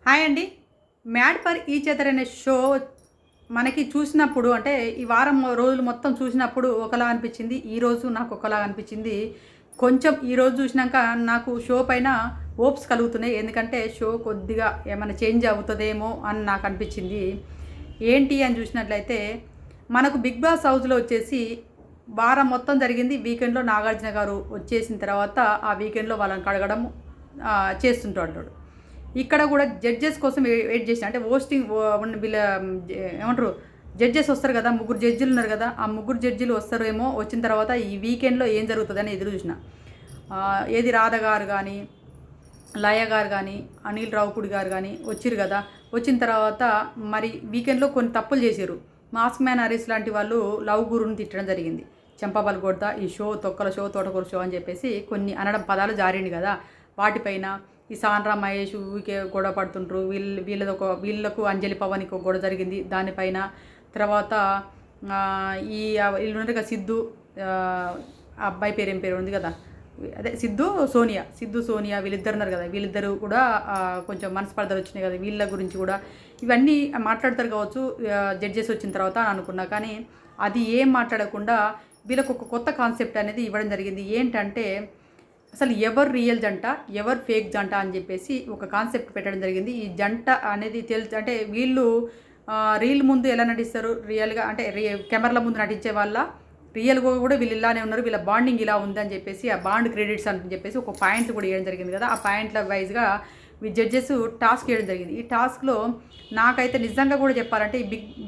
Hi అండి. 'Mad for each other' అనే show మనకి చూసినప్పుడు అంటే ఈ వారం రోజులు మొత్తం చూసినప్పుడు ఒకలా అనిపించింది. ఈరోజు నాకు ఒకలా అనిపించింది. కొంచెం ఈరోజు చూసినాక నాకు షో పైన హోప్స్ కలుగుతున్నాయి. ఎందుకంటే షో కొద్దిగా ఏమైనా చేంజ్ అవుతుందేమో అని నాకు అనిపించింది. ఏంటి అని చూసినట్లయితే మనకు 'బిగ్ బాస్' హౌస్‌లో వచ్చేసి వారం మొత్తం జరిగింది. వీకెండ్‌లో నాగార్జున గారు వచ్చేసిన తర్వాత ఆ వీకెండ్‌లో వాళ్ళని కడగడం చేస్తుంటాడు. ఇక్కడ కూడా జడ్జెస్ కోసం వెయిట్ చేసిన అంటే హోస్టింగ్ వీళ్ళ ఏమంటారు జడ్జెస్ వస్తారు కదా, ముగ్గురు జడ్జిలు ఉన్నారు కదా, ఆ ముగ్గురు జడ్జిలు వస్తారేమో, వచ్చిన తర్వాత ఈ వీకెండ్లో ఏం జరుగుతుందని ఎదురు చూసిన. ఏది రాధ గారు కానీ, లయ గారు కానీ, అనిల్ రావుపూడి గారు కానీ వచ్చిరు కదా. వచ్చిన తర్వాత మరి వీకెండ్లో కొన్ని తప్పులు చేశారు. మాస్క్ మ్యాన్ హరీష్ లాంటి వాళ్ళు లవ్ గురుని తిట్టడం జరిగింది. చెంపబల్ కొడతా ఈ షో తొక్కల షో, తోటకూర షో అని చెప్పేసి కొన్ని అనడం పదాలు జారింది కదా. వాటిపైన ఈ సాన్రా మహేష్ ఊరికే గొడవ పడుతుంటారు. వీళ్ళకు అంజలి పవన్కి ఒక గొడవ జరిగింది దానిపైన. తర్వాత ఈ వీళ్ళు ఉన్నారు కదా సిద్ధు, ఆ అబ్బాయి పేరు ఏం పేరు ఉంది కదా, అదే సిద్ధు సోనియా వీళ్ళిద్దరు ఉన్నారు కదా. వీళ్ళిద్దరు కూడా కొంచెం మనస్పర్ధలు వచ్చినాయి కదా. వీళ్ళ గురించి కూడా ఇవన్నీ మాట్లాడతారు కావచ్చు జడ్జెస్ వచ్చిన తర్వాత అని అనుకున్నా. కానీ అది ఏం మాట్లాడకుండా వీళ్ళకు ఒక కొత్త కాన్సెప్ట్ అనేది ఇవ్వడం జరిగింది. ఏంటంటే అసలు ఎవరు రియల్ జంట, ఎవరు ఫేక్ జంట అని చెప్పేసి ఒక కాన్సెప్ట్ పెట్టడం జరిగింది. ఈ జంట అనేది తెలుసు అంటే వీళ్ళు రీల్ ముందు ఎలా నటిస్తారు, రియల్గా అంటే కెమెరాల ముందు నటించే వాళ్ళ, రియల్గా కూడా వీళ్ళు ఇలానే ఉన్నారు, వీళ్ళ బాండింగ్ ఇలా ఉందని చెప్పేసి ఆ బాండ్ క్రెడిట్స్ అని చెప్పేసి ఒక పాయింట్ కూడా ఇవ్వడం జరిగింది కదా. ఆ పాయింట్ల వైజ్గా ఈ జడ్జెస్ టాస్క్ ఇవ్వడం జరిగింది. ఈ టాస్క్లో నాకైతే నిజంగా కూడా చెప్పాలంటే ఈ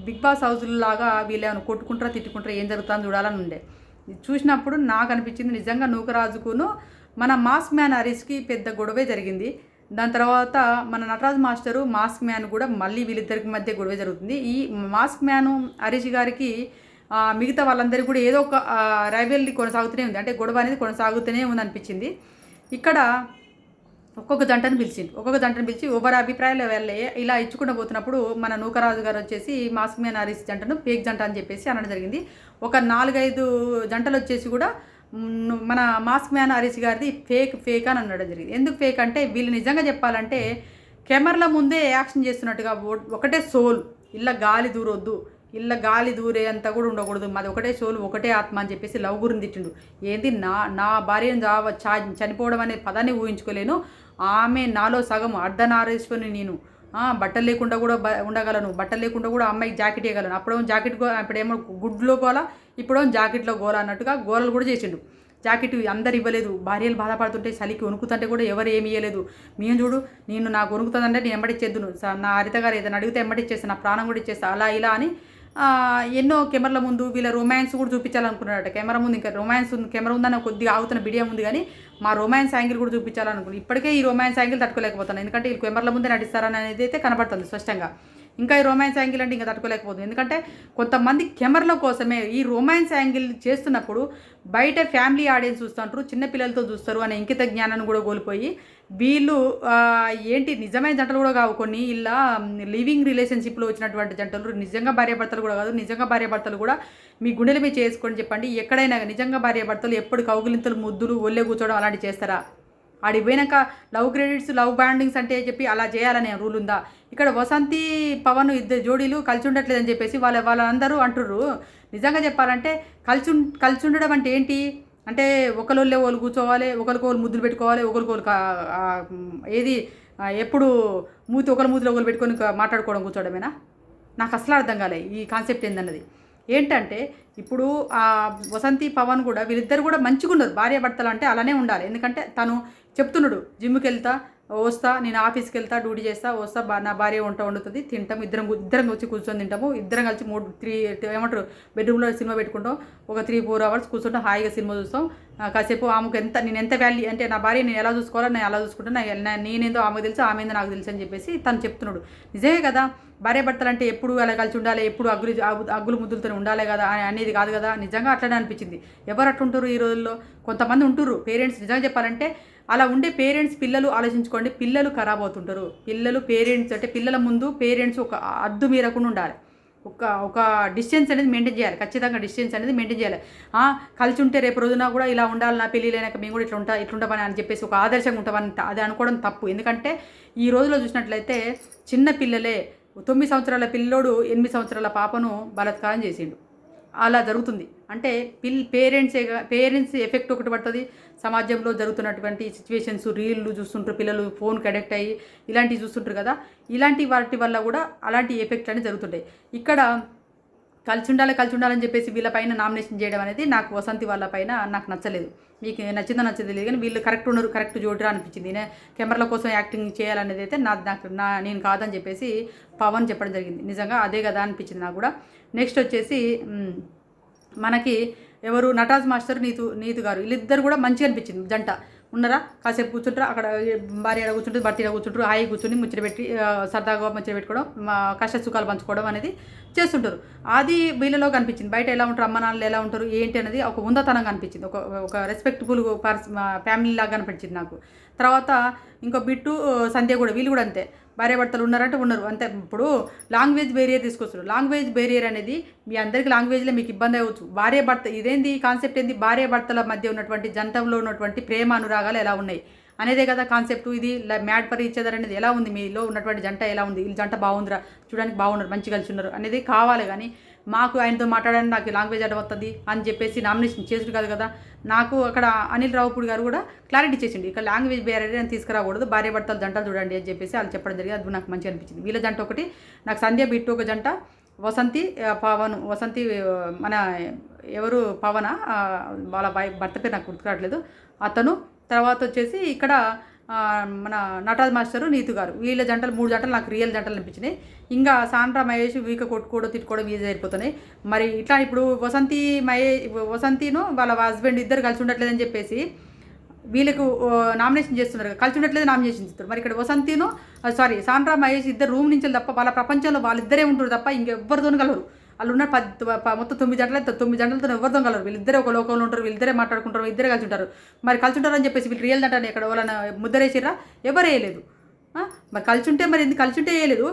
బిగ్ బాస్ హౌస్ లాగా వీళ్ళు ఏమైనా కొట్టుకుంటారా తిట్టుకుంటారా ఏం జరుగుతుందని చూడాలని ఉండే. చూసినప్పుడు నాకు అనిపించింది నిజంగా నూకరాజుకును మన మాస్క్ మ్యాన్ హరీష్కి పెద్ద గొడవే జరిగింది. దాని తర్వాత మన నటరాజ్ మాస్టరు మాస్క్ మ్యాన్ కూడా మళ్ళీ వీళ్ళిద్దరికి మధ్య గొడవే జరుగుతుంది. ఈ మాస్క్ మ్యాను హరీష్ గారికి మిగతా వాళ్ళందరికీ కూడా ఏదో ఒక రైవల్రీ కొనసాగుతూనే ఉంది, అంటే గొడవ అనేది కొనసాగుతూనే ఉంది అనిపించింది. ఇక్కడ ఒక్కొక్క జంటను పిలిచి ఎవరి అభిప్రాయాలు వెళ్ళే ఇలా ఇచ్చుకుంటూ పోతున్నప్పుడు మన నూకరాజు గారు వచ్చేసి మాస్క్ మ్యాన్ హరీష్ జంటను ఫేక్ జంట అని చెప్పేసి అనడం జరిగింది. ఒక 4-5 జంటలు వచ్చేసి కూడా మన మాస్క్ మ్యాన్ హరీష్ గారిది ఫేక్ అని అనడం జరిగింది. ఎందుకు ఫేక్ అంటే వీళ్ళు నిజంగా చెప్పాలంటే కెమెరాల ముందే యాక్షన్ చేస్తున్నట్టుగా ఒకటే సోల్, ఇళ్ళ గాలి దూరే అంతా కూడా ఉండకూడదు, మాది ఒకటే సోల్ ఒకటే ఆత్మ అని చెప్పేసి లవ్ గురిని తిట్టిండు. ఏంది నా భార్యను చనిపోవడం అనే పదాన్ని ఊహించుకోలేను, ఆమె నాలో సగం అర్ధనారీశ్వరుని నేను, బట్టలు లేకుండా కూడా ఉండగలను, బట్టలు లేకుండా కూడా అమ్మాయికి జాకెట్ వేయగలను, ఇప్పుడేమో గుడ్లో గోల, ఇప్పుడేమో జాకెట్లో గోల అన్నట్టుగా గోలలు కూడా చేసిండు. జాకెట్ అందరు ఇవ్వలేదు, భార్యలు బాధపడుతుంటే చలికి వణుకుతుంటే కూడా ఎవరు ఏమి ఇవ్వలేదు. మేము చూడు, నాకు వణుకుతుందంటే నేను ఎంబడిచ్చేద్దును, నా హరిత గారు ఏదైనా అడిగితే ఎంబడిచ్చేస్తాను, నా ప్రాణం కూడా ఇచ్చేస్తా, అలా ఇలా అని ఎన్నో కెమెరాల ముందు వీళ్ళ రొమాన్స్ కూడా చూపించాలనుకున్నాడట. కెమెరా ముందు ఇంకా కెమెరా ఉందని కొద్దిగా ఆగుతున్న బిడియం ఉంది కానీ మా రొమాన్స్ యాంగిల్ కూడా చూపించాలనుకున్నాను. ఇప్పటికే ఈ రొమాన్స్ యాంగిల్ తట్టుకోలేకపోతున్నాను, ఎందుకంటే వీళ్ళు కెమెరాల ముందే నటిస్తారని అనేది అయితే కనపడుతుంది స్పష్టంగా. ఇంకా ఈ రొమాన్స్ యాంగిల్ అంటే ఇంకా తట్టుకోలేకపోతుంది, ఎందుకంటే కొంతమంది కెమెరాల కోసమే ఈ రొమాన్స్ యాంగిల్ చేస్తున్నప్పుడు బయట ఫ్యామిలీ ఆడియన్స్ చూస్తుంటారు, చిన్నపిల్లలతో చూస్తారు అనే ఇంకిత జ్ఞానాన్ని కూడా కోల్పోయి వీళ్ళు ఏంటి నిజమైన జంటలు కూడా కావు, కొన్ని ఇలా లివింగ్ రిలేషన్షిప్లో వచ్చినటువంటి జంటలు నిజంగా భార్యాభర్తలు కూడా కాదు. నిజంగా భార్యాభర్తలు కూడా మీ గుండెల మీద చేసుకొని చెప్పండి, ఎక్కడైనా నిజంగా భార్యాభర్తలు ఎప్పుడు కౌగులింతలు ముద్దులు ఒళ్ళే కూర్చోవడం అలాంటి చేస్తారా? ఆడికి పోయినాక లవ్ క్రెడిట్స్ లవ్ బాండింగ్స్ అంటే చెప్పి అలా చేయాలనే రూల్ ఉందా? ఇక్కడ వసంతి పవన్ ఇద్దరు జోడీలు కలిసి ఉండట్లేదని చెప్పేసి వాళ్ళందరూ అంటుర్రు. నిజంగా చెప్పాలంటే కలిసి ఉండడం అంటే ఏంటి అంటే ఒకళ్ళొల్లే వాళ్ళు కూర్చోవాలి, ఒకరికొకరు ముద్దులు పెట్టుకోవాలి, ఒకరికొకరు ఏది ఎప్పుడు ఒకరి మూతిలో ఒకరు పెట్టుకొని మాట్లాడుకోవడం కూర్చోవడమేనా? నాకు అసలు అర్థం కాలే ఈ కాన్సెప్ట్ ఏందన్నది. ఏంటంటే ఇప్పుడు వసంతి పవన్ కూడా వీళ్ళిద్దరు కూడా మంచిగా ఉన్నారు, భార్యాభర్తలు అంటే అలానే ఉండాలి. ఎందుకంటే తను చెప్తున్నాడు, జిమ్కి వెళ్తా వస్తా, నేను ఆఫీస్కి వెళ్తా, డ్యూటీ చేస్తా వస్తా, నా భార్య వంట వండుతుంది, తింటాం, ఇద్దరం వచ్చి కూర్చొని తింటాము, ఇద్దరం కలిసి 3 బెడ్రూమ్లో సినిమా పెట్టుకుంటాం, ఒక 3-4 అవర్స్ కూర్చుంటాం, హాయిగా సినిమా చూస్తాం. కాసేపు ఆమెకు నేను ఎంత వాల్యూ అంటే నా భార్య నేను ఎలా చూసుకోవాలో నేను ఎలా చూసుకుంటాను, నేనేందో ఆమెకు తెలుసు, ఆమె ఏందో నాకు తెలుసు అని చెప్పేసి తను చెప్తున్నాడు. నిజమే కదా, భార్యాభర్తలు అంటే ఎప్పుడు అలా కలిసి ఉండాలి, ఎప్పుడు అగ్గులు ముద్దులతో ఉండాలి కదా అనేది కాదు కదా. నిజంగా అట్లనే అనిపించింది. ఎవరు అట్టుంటారు ఈ రోజుల్లో? కొంతమంది ఉంటుర్రు పేరెంట్స్. నిజంగా చెప్పాలంటే అలా ఉండే పేరెంట్స్ పిల్లలు ఆలోచించుకోండి, పిల్లలు ఖరాబ్ అవుతుంటారు. పేరెంట్స్ అంటే పిల్లల ముందు పేరెంట్స్ ఒక అద్దు మీరకుండా ఉండాలి. ఒక ఒక డిస్టెన్స్ అనేది మెయింటైన్ చేయాలి, ఖచ్చితంగా డిస్టెన్స్ అనేది మెయింటైన్ చేయాలి. కలిసి ఉంటే రేపు రోజున కూడా ఇలా ఉండాలి, నా పెళ్ళి లేనాక మేము కూడా ఇట్లుంటామని అని చెప్పేసి ఒక ఆదర్శంగా ఉంటామని అది అనుకోవడం తప్పు. ఎందుకంటే ఈ రోజులో చూసినట్లయితే చిన్న పిల్లలే 9 సంవత్సరాల పిల్లోడు 8 సంవత్సరాల పాపను బలాత్కారం చేసిండు. అలా జరుగుతుంది అంటే పేరెంట్స్ ఎఫెక్ట్ ఒకటి పడుతుంది. సమాజంలో జరుగుతున్నటువంటి సిచ్యువేషన్స్, రీల్లు చూస్తుంటారు, పిల్లలు ఫోన్కి అడిక్ట్ అయ్యి ఇలాంటివి చూస్తుంటారు కదా, ఇలాంటి వాటి వల్ల కూడా అలాంటి ఎఫెక్ట్ అనేవి జరుగుతుంటాయి. ఇక్కడ కలిసి ఉండాలని చెప్పేసి వీళ్ళపైన నామినేషన్ చేయడం అనేది నాకు వసంతి వాళ్ళ పైన నాకు నచ్చలేదు. మీకు నచ్చిందో నచ్చలేదు కానీ వీళ్ళు కరెక్ట్ ఉన్నారు, కరెక్ట్ చూడరా అనిపించింది. నేను కెమెరాల కోసం యాక్టింగ్ చేయాలనేది అయితే నేను కాదని చెప్పేసి పవన్ చెప్పడం జరిగింది. నిజంగా అదే కదా అనిపించింది నాకు కూడా. నెక్స్ట్ వచ్చేసి మనకి ఎవరు నటరాజ్ మాస్టర్ నీతు గారు వీళ్ళిద్దరు కూడా మంచిగా అనిపించింది. జంట ఉన్నారా, కాసేపు కూర్చుంటారు, అక్కడ భార్య కూర్చుంటుంది, భర్త కూర్చుంటారు, హాయి కూర్చుని ముచ్చట పెట్టి సరదాగా ముచ్చట పెట్టుకోవడం, కష్ట సుఖాలు పంచుకోవడం అనేది చేస్తుంటారు. అది వీళ్ళలో కనిపించింది. బయట ఎలా ఉంటారు, అమ్మ నాన్నలు ఎలా ఉంటారు ఏంటి అనేది ఒక ఉందతనంగా అనిపించింది, ఒక రెస్పెక్ట్ఫుల్ ఫ్యామిలీ లాగా అనిపించింది నాకు. తర్వాత ఇంకో బిట్టు సంధ్య కూడా, వీళ్ళు కూడా అంతే, భార్యాభర్తలు ఉన్నారంటే ఉన్నారు అంతే. ఇప్పుడు లాంగ్వేజ్ బేరియర్ తీసుకొస్తారు. లాంగ్వేజ్ బేరియర్ అనేది మీ అందరికీ లాంగ్వేజ్లో మీకు ఇబ్బంది అవ్వచ్చు. భార్యాభర్త ఇదేంది కాన్సెప్ట్ ఏంది, భార్యాభర్తల మధ్య ఉన్నటువంటి జంటలో ఉన్నటువంటి ప్రేమ అనురాగాలు ఎలా ఉన్నాయి అనేదే కదా కాన్సెప్ట్. ఇది మ్యాడ్ ఫర్ ఈచ్ అదర్ అనేది ఎలా ఉంది, మీలో ఉన్నటువంటి జంట ఎలా ఉంది, వీళ్ళు జంట బాగుందిరా, చూడడానికి బాగున్నారు, మంచి కలిసి ఉన్నారు అనేది కావాలి. కానీ మాకు ఆయనతో మాట్లాడడానికి నాకు లాంగ్వేజ్ అడ్డం వస్తుంది అని చెప్పేసి నామినేషన్ చేసుడు కాదు కదా. నాకు అక్కడ అనిల్ రావుపూడి గారు కూడా క్లారిటీ చేసిండు, ఇక్కడ లాంగ్వేజ్ బ్యారియర్ అని తీసుకురాకూడదు, భార్యాభర్తల జంటలు చూడండి అని చెప్పేసి వాళ్ళు చెప్పడం జరిగింది. అది నాకు మంచిగా అనిపించింది. వీళ్ళ జంట ఒకటి, నాకు సంధ్య బిట్టు ఒక జంట, వసంతి మన ఎవరు పవన వాళ్ళ భర్త పేరు నాకు గుర్తురావట్లేదు అతను. తర్వాత వచ్చేసి ఇక్కడ మన నటరాజ్ మాస్టరు నీతు గారు, వీళ్ళ జంటలు 3 జంటలు నాకు రియల్ జంటలు అనిపించినాయి. ఇంకా సాండ్రా మహేష్ వీక కొట్టుకోవడం తిట్టుకోవడం ఈజీ అయిపోతున్నాయి. మరి ఇట్లా ఇప్పుడు వసంతిను వాళ్ళ హస్బెండ్ ఇద్దరు కలిసి ఉండట్లేదని చెప్పేసి వీళ్ళకు నామినేషన్ చేస్తున్నారు, కలిసి ఉండట్లేదు నామినేషన్ చేస్తారు. మరి ఇక్కడ సాండ్రా మహేష్ ఇద్దరు రూమ్ నుంచి తప్ప వాళ్ళ ప్రపంచంలో వాళ్ళిద్దరే ఉంటారు తప్ప ఇంకెవ్వరితోనూ కలరు. వాళ్ళు ఉన్న మొత్తం 9 జంటలు, 9 జంటలతో ఎవరితో కలరు. వీళ్ళిద్దరే ఒక లోకంలో ఉంటారు, వీళ్ళిద్దరే మాట్లాడుకుంటారు, ఇద్దరే కలిసి ఉంటారు. మరి కలిసి ఉంటారని చెప్పేసి వీళ్ళు రియల్ జంటని ఎక్కడ వాళ్ళని ముద్దరేసిర్రా, ఎవరు వేయలేదు. మరి కలిసి ఉంటే మరి ఎందుకు కలిసి ఉంటే వేయలేదు,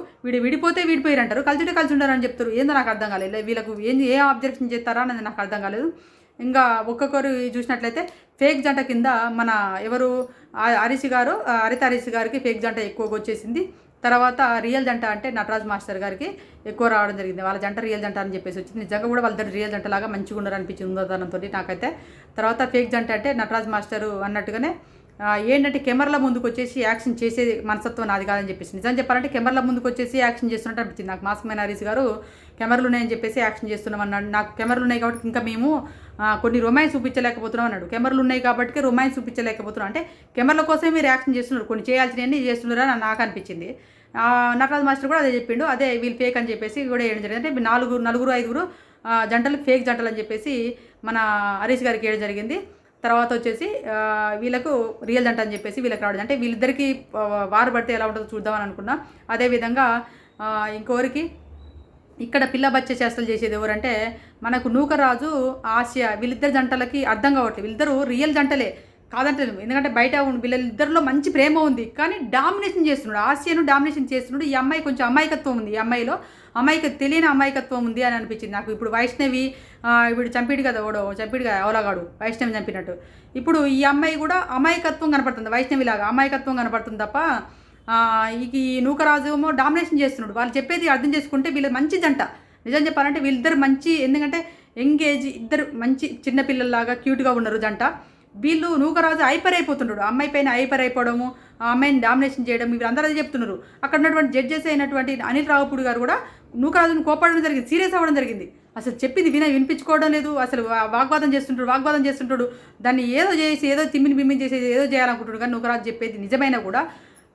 విడిపోతే విడిపోయారు అంటారు, కలిసి ఉంటారని చెప్తారు. ఏందో నాకు అర్థం కాలేదు. వీళ్ళకు ఏ ఆబ్జెక్షన్ చేస్తారా అనేది నాకు అర్థం కాలేదు. ఇంకా ఒక్కొక్కరు చూసినట్లయితే ఫేక్ జంట కింద మన ఎవరు హరిత హరీష్ గారికి ఫేక్ జంట ఎక్కువగా వచ్చేసింది. తర్వాత రియల్ జంట అంటే నటరాజ్ మాస్టర్ గారికి ఎక్కువ రావడం జరిగింది. వాళ్ళ జంట రియల్ జంట అని చెప్పేసి వచ్చింది. నిజంగా కూడా వాళ్ళిద్దరు రియల్ జంటలాగా మంచిగా ఉన్నారు అనిపించింది ఉందతనంతో నాకైతే. తర్వాత ఫేక్ జంట అంటే నటరాజ్ మాస్టరు అన్నట్టుగానే ఏంటంటే కెమెరాల ముందుకు వచ్చేసి యాక్షన్ చేసే మనసత్వం నాది కాదని చెప్పేసి, నిజం చెప్పాలంటే కెమెరాల ముందుకు వచ్చేసి యాక్షన్ చేస్తున్నట్టు అనిపించింది నాకు. మాస్క్ మ్యాన్ హరీష్ గారు కెమెరాలు ఉన్నాయని చెప్పేసి యాక్షన్ చేస్తున్నాం అన్నాడు. నాకు కెమెరాలు ఉన్నాయి కాబట్టి ఇంకా మేము కొన్ని రొమాన్స్ చూపించలేకపోతున్నాం అన్నాడు. కెమెరాలు ఉన్నాయి కాబట్టి రొమాన్స్ చూపించలేకపోతున్నాం అంటే కెమెరాల కోసమే మీరు యాక్షన్ చేస్తున్నారు, కొన్ని చేయాల్సినవన్నీ చేస్తున్నారని నాకు అనిపించింది. నటరాజ్ మాస్టర్ కూడా అదే చెప్పిండు, అదే వీళ్ళు ఫేక్ అని చెప్పేసి కూడా వేయడం జరిగింది. అంటే నలుగురు 5 జంటలు ఫేక్ జంటలు అని చెప్పేసి మన హరీష్ గారికి వేయడం జరిగింది. తర్వాత వచ్చేసి వీళ్ళకు రియల్ జంట అని చెప్పేసి వీళ్ళకి రావడం, అంటే వీళ్ళిద్దరికీ వారు పడితే ఎలా ఉంటుందో చూద్దామని అనుకున్నా. అదేవిధంగా ఇంకొకరికి ఇక్కడ పిల్ల బచ్చే చేష్టలు చేసేది ఎవరంటే మనకు నూకరాజు ఆసియా, వీళ్ళిద్దరు జంటలకి అర్థం కావట్లేదు. వీళ్ళిద్దరు రియల్ జంటలే కాదంటే, ఎందుకంటే బయట వీళ్ళిద్దరిలో మంచి ప్రేమ ఉంది కానీ డామినేషన్ చేస్తున్నాడు, ఆసియాను డామినేషన్ చేస్తున్నాడు. ఈ అమ్మాయి కొంచెం అమాయకత్వం ఉంది, ఈ అమ్మాయిలో తెలియని అమాయకత్వం ఉంది అని అనిపించింది నాకు. ఇప్పుడు వైష్ణవి ఇప్పుడు చంపిడు కదా అవలాగాడు వైష్ణవి చంపినట్టు, ఇప్పుడు ఈ అమ్మాయి కూడా అమాయకత్వం కనపడుతుంది, వైష్ణవి లాగా అమాయకత్వం కనపడుతుంది తప్ప ఈ నూకరాజు ఏమో డామినేషన్ చేస్తున్నాడు. వాళ్ళు చెప్పేది అర్థం చేసుకుంటే వీళ్ళు మంచి జంట. నిజం చెప్పాలంటే వీళ్ళిద్దరు మంచి, ఎందుకంటే ఎంగేజ్, ఇద్దరు మంచి చిన్నపిల్లల్లాగా క్యూట్గా ఉన్నారు జంట. వీళ్ళు నూకరాజు హైపర్ అయిపోతుంటాడు, అమ్మాయి పైన హైపర్ అయిపోవడము, ఆ అమ్మాయిని డామినేషన్ చేయడం, ఇవి అందరూ అదే చెప్తున్నారు. అక్కడ ఉన్నటువంటి జడ్జెస్ అయినటువంటి అనిల్ రావుపూడి గారు కూడా నూకరాజును కోపడడం జరిగింది, సీరియస్ అవ్వడం జరిగింది. అసలు చెప్పింది వినిపించుకోవడం లేదు, అసలు వాగ్వాదం చేస్తుంటాడు. దాన్ని ఏదో తిమ్మిని చేసేది ఏదో చేయాలనుకుంటాడు. కానీ నూకరాజు చెప్పేది నిజమైనా కూడా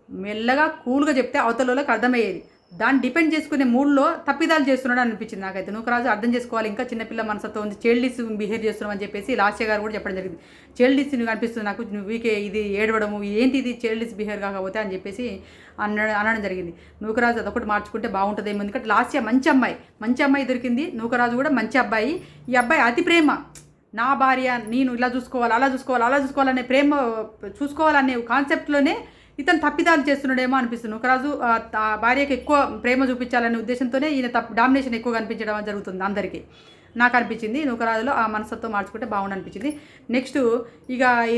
మెల్లగా కూల్గా చెప్తే అవతలలోకి అర్థమయ్యేది. దాన్ని డిపెండ్ చేసుకునే మూడ్లో తప్పిదాలు చేస్తున్నాడు అనిపించింది నాకైతే. నూకరాజు అర్థం చేసుకోవాలి, ఇంకా చిన్నపిల్ల మనసతో ఉంది, చైల్డిస్ బిహేవ్ చేస్తున్నాం అని చెప్పేసి లాస్య గారు కూడా చెప్పడం జరిగింది. చైల్డిస్ అనిపిస్తుంది నాకు, వీకే ఇది ఏడవడము ఏంటి, ఇది చైల్డిస్ బిహేవ్ కాకపోతే అని చెప్పేసి అనడం జరిగింది. నూకరాజు అదొకటి మార్చుకుంటే బాగుంటుందేమో, ఎందుకంటే లాస్య మంచి అమ్మాయి దొరికింది, నూకరాజు కూడా మంచి అబ్బాయి. ఈ అబ్బాయి అతి ప్రేమ, నా భార్య నేను ఇలా చూసుకోవాలనే ప్రేమ చూసుకోవాలనే కాన్సెప్ట్లోనే ఇతను తప్పిదాలు చేస్తున్నాడేమో అనిపిస్తుంది. నూకరాజు భార్యకి ఎక్కువ ప్రేమ చూపించాలనే ఉద్దేశంతోనే ఈయన డామినేషన్ ఎక్కువగా అనిపించడం జరుగుతుంది అందరికీ. నాకు అనిపించింది నూకరాజులో ఆ మనస్తత్వం మార్చుకుంటే బాగుండు అనిపించింది. నెక్స్ట్ ఇక ఈ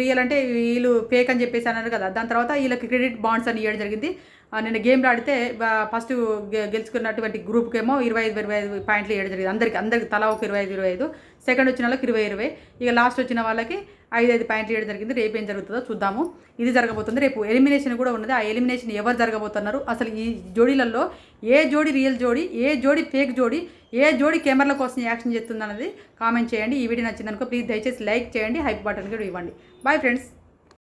రియల్ అంటే వీళ్ళు ఫేక్ అని చెప్పేసి అన్నారు కదా, దాని తర్వాత వీళ్ళకి క్రెడిట్ బాండ్స్ అని ఇవ్వడం జరిగింది. నేను గేమ్లో ఆడితే ఫస్ట్ గెలుచుకున్నటువంటి గ్రూప్కేమో 25 పాయింట్లు ఇవ్వడం జరిగింది. అందరికి తలా ఒక 25. సెకండ్ వచ్చిన వాళ్ళకి 20. ఇక లాస్ట్ వచ్చిన వాళ్ళకి 5 పాయింట్లు ఇవ్వడం జరిగింది. రేపు ఏం జరుగుతుందో చూద్దాము. ఇది జరగబోతుంది. రేపు ఎలిమినేషన్ కూడా ఉన్నది. ఆ ఎలిమినేషన్ ఎవరు జరగబోతున్నారు, అసలు ఈ జోడీలలో ఏ జోడీ రియల్ జోడీ, ఏ జోడీ ఫేక్ జోడీ, ఏ జోడీ కెమెరాల కోసం యాక్షన్ చేస్తుంది అన్నది కామెంట్ చేయండి. ఈ వీడియో నచ్చిందనుకో ప్లీజ్ దయచేసి లైక్ చేయండి, హైప్ బటన్ కూడా ఇవ్వండి. Bye friends.